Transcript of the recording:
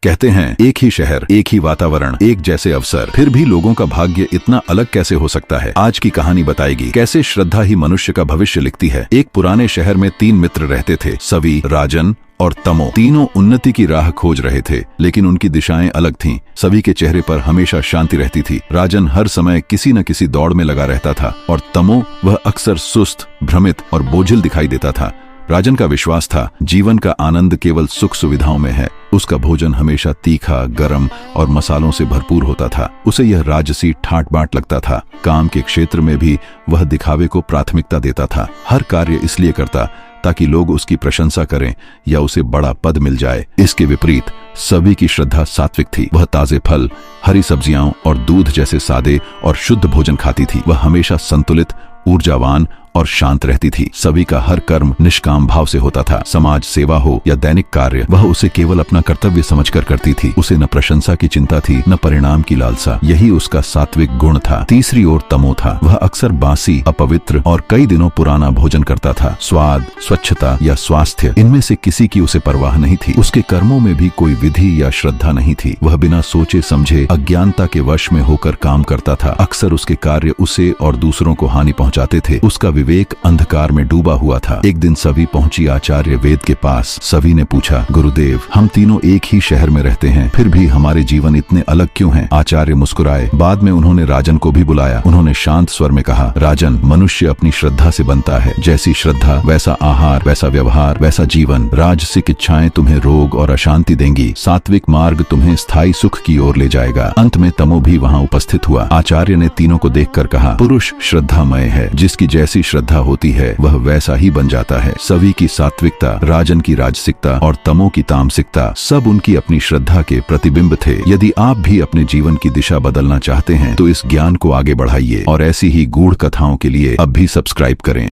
कहते हैं एक ही शहर, एक ही वातावरण, एक जैसे अवसर, फिर भी लोगों का भाग्य इतना अलग कैसे हो सकता है। आज की कहानी बताएगी कैसे श्रद्धा ही मनुष्य का भविष्य लिखती है। एक पुराने शहर में 3 मित्र रहते थे, सवी, राजन और तमो। तीनों उन्नति की राह खोज रहे थे, लेकिन उनकी दिशाएं अलग थीं। सभी के चेहरे पर हमेशा शांति रहती थी। राजन हर समय किसी न किसी दौड़ में लगा रहता था और तमो वह अक्सर सुस्त, भ्रमित और बोझिल दिखाई देता था। राजन का विश्वास था जीवन का आनंद केवल सुख सुविधाओं में है। उसका भोजन हमेशा तीखा, गरम और मसालों से भरपूर होता था। उसे यह राजसी ठाट बाट लगता था। काम के क्षेत्र में भी वह दिखावे को प्राथमिकता देता था। हर कार्य इसलिए करता ताकि लोग उसकी प्रशंसा करें या उसे बड़ा पद मिल जाए। इसके विपरीत सभी की श्रद्धा सात्विक थी। वह ताजे फल, हरी सब्जियां और दूध जैसे सादे और शुद्ध भोजन खाती थी। वह हमेशा संतुलित, ऊर्जावान और शांत रहती थी। सभी का हर कर्म निष्काम भाव से होता था। समाज सेवा हो या दैनिक कार्य, वह उसे केवल अपना कर्तव्य समझकर करती थी। उसे न प्रशंसा की चिंता थी, न परिणाम की लालसा। यही उसका सात्विक गुण था। तीसरी ओर तमो था। वह अक्सर बासी, अपवित्र और कई दिनों पुराना भोजन करता था। स्वाद, स्वच्छता या स्वास्थ्य, इनमें से किसी की उसे परवाह नहीं थी। उसके कर्मों में भी कोई विधि या श्रद्धा नहीं थी। वह बिना सोचे समझे अज्ञानता के वश में होकर काम करता था। अक्सर उसके कार्य उसे और दूसरों को हानि पहुंचाते थे। उसका विवेक अंधकार में डूबा हुआ था। एक दिन सवी पहुंची आचार्य वेद के पास। सवी ने पूछा, गुरुदेव, हम तीनों एक ही शहर में रहते हैं, फिर भी हमारे जीवन इतने अलग क्यों हैं? आचार्य मुस्कुराए। बाद में उन्होंने राजन को भी बुलाया। उन्होंने शांत स्वर में कहा, राजन, मनुष्य अपनी श्रद्धा से बनता है। जैसी श्रद्धा वैसा आहार, वैसा व्यवहार, वैसा जीवन। राजसिक इच्छाएं तुम्हें रोग और अशांति देंगी, सात्विक मार्ग तुम्हें स्थायी सुख की ओर ले जाएगा। अंत में तमो भी वहां उपस्थित हुआ। आचार्य ने तीनों को देखकर कहा, पुरुष श्रद्धामय है। जिसकी जैसी श्रद्धा होती है वह वैसा ही बन जाता है। सभी की सात्विकता, राजन की राजसिकता और तमो की तामसिकता, सब उनकी अपनी श्रद्धा के प्रतिबिंब थे। यदि आप भी अपने जीवन की दिशा बदलना चाहते हैं तो इस ज्ञान को आगे बढ़ाइए और ऐसी ही गूढ़ कथाओं के लिए अब भी सब्सक्राइब करें।